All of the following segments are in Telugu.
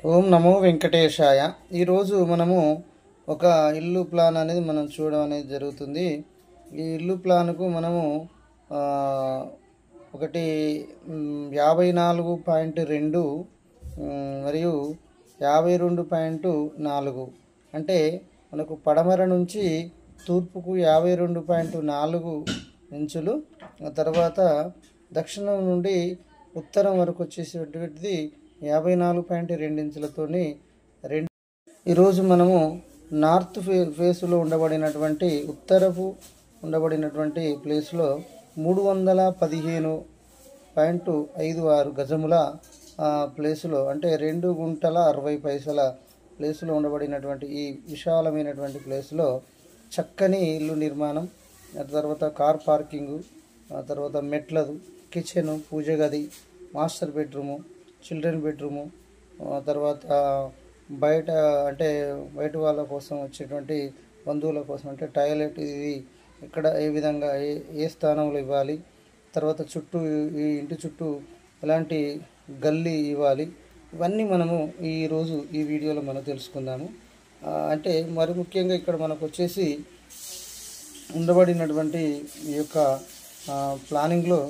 ఓం నమో వెంకటేశాయ. ఈరోజు మనము ఒక ఇల్లు ప్లాన్ అనేది మనం చూడడం అనేది జరుగుతుంది. ఈ ఇల్లు ప్లాన్కు మనము ఆ, ఒకటి 54.2 మరియు 52.4 అంటే మనకు పడమర నుంచి తూర్పుకు 52.4 ఇంచులు, ఆ తర్వాత దక్షిణం నుండి ఉత్తరం వరకు వచ్చేసేటువంటిది 54.2 ఇంచులతోని రెండు. ఈరోజు మనము నార్త్ ఫేస్లో ఉండబడినటువంటి ఉత్తరపు ఉండబడినటువంటి ప్లేస్లో 315.56 గజముల ప్లేసులో, అంటే 2 గుంటల 60 పైసల ప్లేసులో ఉండబడినటువంటి ఈ విశాలమైనటువంటి ప్లేస్లో చక్కని ఇల్లు నిర్మాణం, ఆ తర్వాత కార్ పార్కింగు, ఆ తర్వాత మెట్లదు, కిచెను, పూజ గది, మాస్టర్ బెడ్రూము, చిల్డ్రన్ బెడ్రూము, తర్వాత బయట అంటే బయట వాళ్ళ కోసం వచ్చేటువంటి బంధువుల కోసం అంటే టాయిలెట్, ఇది ఇక్కడ ఏ విధంగా ఏ స్థానంలో ఇవ్వాలి, తర్వాత చుట్టూ ఈ ఇంటి చుట్టూ ఎలాంటి గల్లీ ఇవ్వాలి, ఇవన్నీ మనము ఈరోజు ఈ వీడియోలో మనం తెలుసుకుందాము. అంటే మరి ముఖ్యంగా ఇక్కడ మనకు వచ్చేసి ఉండబడినటువంటి ఈ యొక్క ప్లానింగ్లో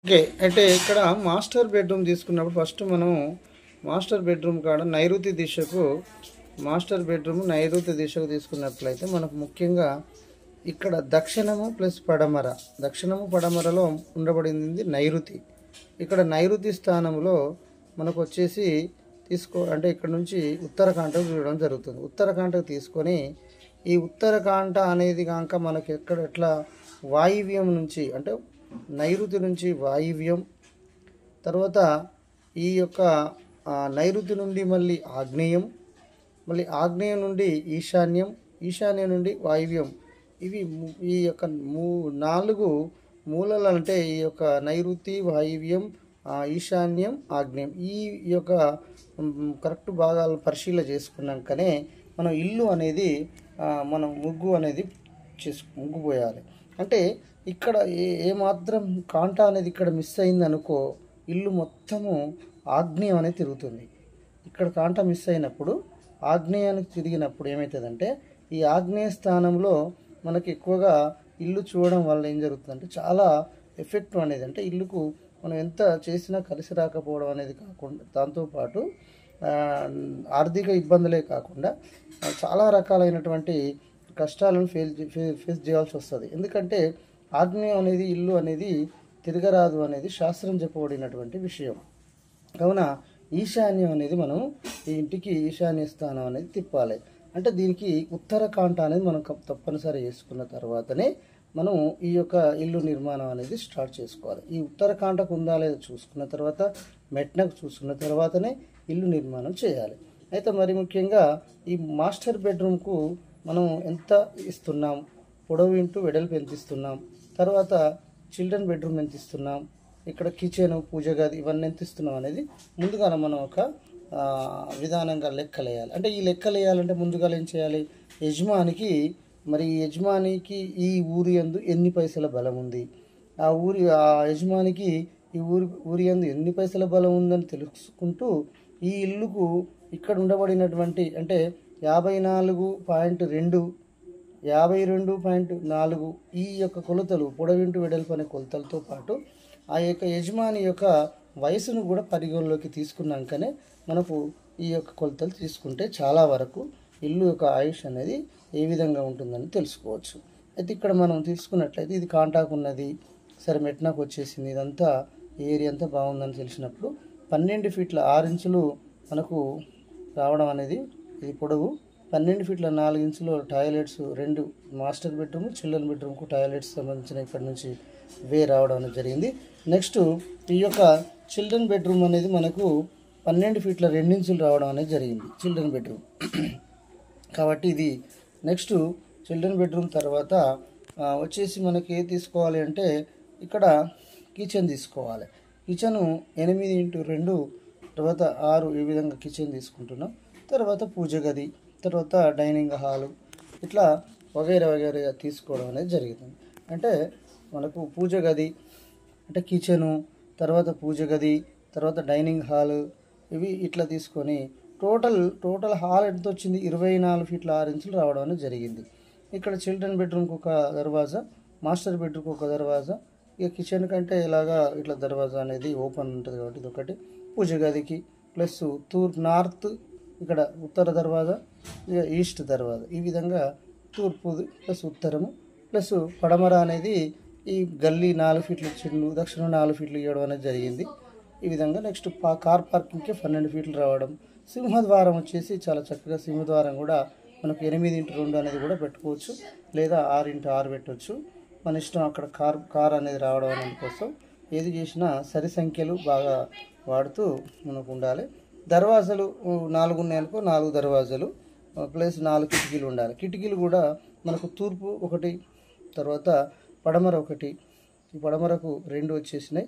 ఓకే. అంటే ఇక్కడ మాస్టర్ బెడ్రూమ్ తీసుకున్నప్పుడు ఫస్ట్ మనము మాస్టర్ బెడ్రూమ్ కాడ నైరుతి దిశకు తీసుకున్నట్లయితే మనకు ముఖ్యంగా ఇక్కడ దక్షిణము ప్లస్ పడమర, దక్షిణము పడమరలో ఉండబడింది నైరుతి. ఇక్కడ నైరుతి స్థానంలో మనకు వచ్చేసి అంటే ఇక్కడ నుంచి ఉత్తరకాంటకు చూడడం జరుగుతుంది. ఉత్తరకాంటకు తీసుకొని ఈ ఉత్తరకాంట అనేది కాక మనకి ఎట్లా వాయువ్యం నుంచి అంటే నైరుతి నుంచి వాయువ్యం, తర్వాత ఈ యొక్క నైరుతి నుండి మళ్ళీ ఆగ్నేయం, మళ్ళీ ఆగ్నేయం నుండి ఈశాన్యం, ఈశాన్యం నుండి వాయువ్యం, ఇవి ఈ యొక్క 4 మూలలు. అంటే ఈ యొక్క నైరుతి, వాయువ్యం, ఈశాన్యం, ఆగ్నేయం, ఈ యొక్క కరెక్ట్ భాగాలను పరిశీలన చేసుకున్నాకనే మనం ఇల్లు అనేది మనం ముగ్గు పోయాలి. అంటే ఇక్కడ ఏమాత్రం కాంట అనేది ఇక్కడ మిస్ అయింది అనుకో, ఇల్లు మొత్తము ఆగ్నేయం అనేది తిరుగుతుంది. ఇక్కడ కాంట మిస్ అయినప్పుడు ఆగ్నేయానికి తిరిగినప్పుడు ఏమవుతుందంటే ఈ ఆగ్నేయ స్థానంలో మనకి ఎక్కువగా ఇల్లు చూడడం వల్ల ఏం జరుగుతుందంటే చాలా ఎఫెక్ట్ అనేది, అంటే ఇల్లుకు మనం ఎంత చేసినా కలిసి రాకపోవడం అనేది కాకుండా, దాంతోపాటు ఆర్థిక ఇబ్బందులే కాకుండా చాలా రకాలైనటువంటి కష్టాలను ఫేస్ చేయాల్సి వస్తుంది. ఎందుకంటే ఆగ్నేయం అనేది ఇల్లు అనేది తిరగరాదు అనేది శాస్త్రం చెప్పబడినటువంటి విషయం. కావున ఈశాన్యం అనేది మనం ఈ ఇంటికి ఈశాన్య స్థానం అనేది తిప్పాలి. అంటే దీనికి ఉత్తరకాంట అనేది మనం తప్పనిసరి చేసుకున్న తర్వాతనే మనం ఈ యొక్క ఇల్లు నిర్మాణం అనేది స్టార్ట్ చేసుకోవాలి. ఈ ఉత్తరకాంటకు ఉందా లేదా చూసుకున్న తర్వాత, మెట్నకు చూసుకున్న తర్వాతనే ఇల్లు నిర్మాణం చేయాలి. అయితే మరి ముఖ్యంగా ఈ మాస్టర్ బెడ్రూమ్కు మనం ఎంత ఇస్తున్నాం, పొడవు ఇంటూ వెడల్పు ఎంత ఇస్తున్నాం, తర్వాత చిల్డ్రన్ బెడ్రూమ్ ఎంత ఇస్తున్నాం, ఇక్కడ కిచెన్, పూజ గది, ఇవన్నీ ఎంత ఇస్తున్నాం అనేది ముందుగా మనం ఒక విధానంగా లెక్కలేయాలి. అంటే ఈ లెక్కలేయాలంటే ముందుగా ఏం చేయాలి, యజమానికి ఈ ఊరి యందు ఎన్ని పైసల బలం ఉంది, ఆ యజమానికి ఈ ఊరి యందు ఎన్ని పైసల బలం ఉందని తెలుసుకుంటూ ఈ ఇల్లుకు ఇక్కడ ఉండబడినటువంటి అంటే 54.2 52.4 ఈ యొక్క కొలతలు, పొడవింటు వెడల్పు అనే కొలతలతో పాటు ఆ యొక్క యజమాని యొక్క వయసును కూడా పరిగణలోకి తీసుకున్నాకనే మనకు ఈ యొక్క కొలతలు తీసుకుంటే చాలా వరకు ఇల్లు యొక్క ఆయుష్ అనేది ఏ విధంగా ఉంటుందని తెలుసుకోవచ్చు. అయితే ఇక్కడ మనం తీసుకున్నట్లయితే ఇది కాంటాకు ఉన్నది, సరే మెట్నాకు వచ్చేసింది, ఇదంతా ఏరియా అంతా బాగుందని తెలిసినప్పుడు 12 ఫీట్ల 6 ఇంచులు మనకు రావడం అనేది, ఇది పొడవు 12 ఫీట్ల 4 ఇంచులు టాయిలెట్స్, 2 మాస్టర్ బెడ్రూమ్, చిల్డ్రన్ బెడ్రూమ్కు టాయిలెట్స్ సంబంధించిన ఇక్కడ నుంచి రావడం అనేది జరిగింది. నెక్స్ట్ ఈ యొక్క చిల్డ్రన్ బెడ్రూమ్ అనేది మనకు 12 ఫీట్ల 2 ఇంచులు రావడం అనేది జరిగింది చిల్డ్రన్ బెడ్రూమ్. కాబట్టి ఇది నెక్స్ట్ చిల్డ్రన్ బెడ్రూమ్ తర్వాత వచ్చేసి మనకి ఏది తీసుకోవాలి అంటే ఇక్కడ కిచెన్ తీసుకోవాలి. కిచెను 8x2, తర్వాత 6 ఈ విధంగా కిచెన్ తీసుకుంటున్నాం. తర్వాత పూజ గది, తర్వాత డైనింగ్ హాలు, ఇట్లా వగైరా తీసుకోవడం అనేది జరుగుతుంది. అంటే మనకు పూజ గది అంటే కిచెను, తర్వాత పూజ గది, తర్వాత డైనింగ్ హాల్, ఇవి ఇట్లా తీసుకొని టోటల్ హాల్ ఎంత వచ్చింది, 24 ఫీట్ల 6 ఇంచులు రావడం అనేది జరిగింది. ఇక్కడ చిల్డ్రన్ బెడ్రూమ్కి ఒక దర్వాజా, మాస్టర్ బెడ్రూమ్కి ఒక దర్వాజా, ఇక కిచెన్ కంటే ఇలాగా ఇట్లా దర్వాజా అనేది ఓపెన్ ఉంటుంది కాబట్టి ఇది ఒకటి. పూజ గదికి ప్లస్ నార్త్ ఇక్కడ ఉత్తర దర్వాజా, ఇక ఈస్ట్ దర్వాజా, ఈ విధంగా తూర్పు ప్లస్ ఉత్తరము ప్లస్ పడమర అనేది ఈ గల్లీ 4 ఫీట్లు ఇచ్చిండు, దక్షిణం 4 ఫీట్లు ఇవ్వడం అనేది జరిగింది. ఈ విధంగా నెక్స్ట్ కార్ పార్కింగ్కి 12 ఫీట్లు రావడం. సింహద్వారం వచ్చేసి చాలా చక్కగా సింహద్వారం కూడా మనకు 8x2 అనేది కూడా పెట్టుకోవచ్చు, లేదా 6x6 పెట్టవచ్చు, మన ఇష్టం. అక్కడ కార్ అనేది రావడం అనేది కోసం ఏది చేసినా సరి సంఖ్యలు బాగా వాడుతూ మనకు ఉండాలి. దర్వాజాలు 4 ఉన్నాయనుకో, 4 దర్వాజాలు ప్లస్ 4 కిటికీలు ఉండాలి. కిటికీలు కూడా మనకు తూర్పు ఒకటి, తర్వాత పడమర ఒకటి, ఈ పడమరకు 2 వచ్చేసినాయి,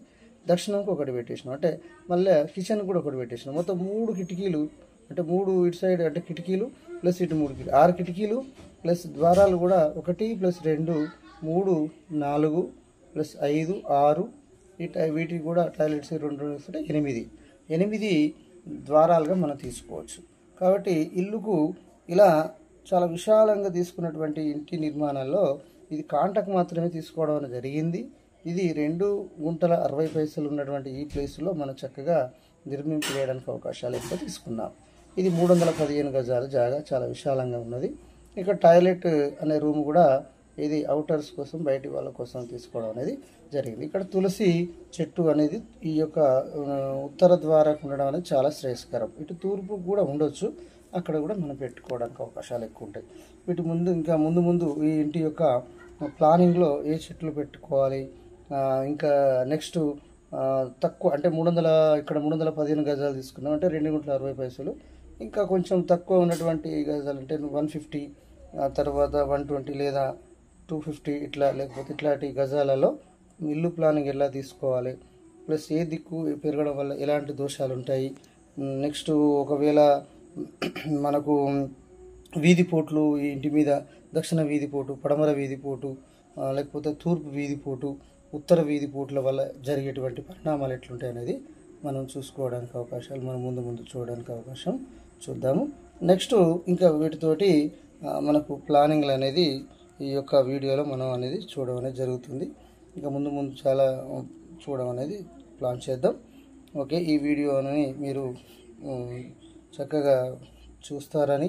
దక్షిణంకి ఒకటి పెట్టేసినాం, అంటే మళ్ళీ కిచెన్ కూడా ఒకటి పెట్టేసినాం. మొత్తం 3 కిటికీలు, అంటే 3 ఇటు సైడ్ అంటే కిటికీలు ప్లస్ ఇటు 3 కిటికీలు, 6 కిటికీలు ప్లస్ ద్వారాలు కూడా 1 ప్లస్ 2 3 4 ప్లస్ 5 6, వీటికి కూడా టాయిలెట్స్ 2 వేస్తుంటే 8 ద్వారాలుగా మనం తీసుకోవచ్చు. కాబట్టి ఇల్లుకు ఇలా చాలా విశాలంగా తీసుకున్నటువంటి ఇంటి నిర్మాణాల్లో ఇది కాంటకు మాత్రమే తీసుకోవడం అనేది జరిగింది. ఇది 2 గుంటల 60 పైసలు ఉన్నటువంటి ఈ ప్లేస్లో మనం చక్కగా నిర్మించడానికి అవకాశాలు ఎక్కువ తీసుకున్నాం. ఇది 315 గజాల జాగా, చాలా విశాలంగా ఉన్నది. ఇక టాయిలెట్ అనే రూమ్ కూడా ఇది అవుటర్స్ కోసం, బయటి వాళ్ళ కోసం తీసుకోవడం అనేది జరిగింది. ఇక్కడ తులసి చెట్టు అనేది ఈ యొక్క ఉత్తర ద్వారాకు ఉండడం అనేది చాలా శ్రేయస్కరం. ఇటు తూర్పు కూడా ఉండొచ్చు, అక్కడ కూడా మనం పెట్టుకోవడానికి అవకాశాలు ఎక్కువ ఉంటాయి. వీటి ముందు ఈ ఇంటి యొక్క ప్లానింగ్లో ఏ చెట్లు పెట్టుకోవాలి, ఇంకా నెక్స్ట్ తక్కువ అంటే 300, ఇక్కడ 315 గజాలు తీసుకున్నాం అంటే 2 గుంటల 60 పైసలు. ఇంకా కొంచెం తక్కువ ఉన్నటువంటి గజాలు అంటే 150, తర్వాత 120 లేదా 250 ఇట్లా, లేకపోతే ఇట్లాంటి గజాలలో ఇల్లు ప్లానింగ్ ఎలా తీసుకోవాలి, ప్లస్ ఏ దిక్కు పెరగడం వల్ల ఎలాంటి దోషాలు ఉంటాయి, నెక్స్ట్ ఒకవేళ మనకు వీధిపోట్లు ఈ ఇంటి మీద దక్షిణ వీధిపోటు, పడమర వీధిపోటు, లేకపోతే తూర్పు వీధిపోటు, ఉత్తర వీధిపోట్ల వల్ల జరిగేటువంటి పరిణామాలు ఎట్లుంటాయి అనేది మనం చూసుకోవడానికి అవకాశాలు, మనం ముందు చూడడానికి అవకాశం చూద్దాము. నెక్స్ట్ ఇంకా వీటితోటి మనకు ప్లానింగ్లు అనేది ఈ యొక్క వీడియోలో మనం అనేది చూడడం అనేది జరుగుతుంది. ఇంకా ముందు చాలా చూడడం అనేది ప్లాన్ చేద్దాం. ఓకే, ఈ వీడియోని మీరు చక్కగా చూస్తారని,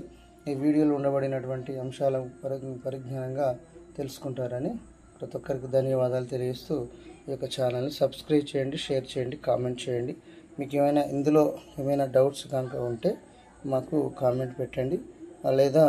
ఈ వీడియోలో ఉండబడినటువంటి అంశాల పరిజ్ఞానంగా తెలుసుకుంటారని ప్రతి ఒక్కరికి ధన్యవాదాలు తెలియజేస్తూ ఈ యొక్క ఛానల్ని సబ్స్క్రైబ్ చేయండి, షేర్ చేయండి, కామెంట్ చేయండి. మీకు ఇందులో ఏమైనా డౌట్స్ కనుక ఉంటే మాకు కామెంట్ పెట్టండి, లేదా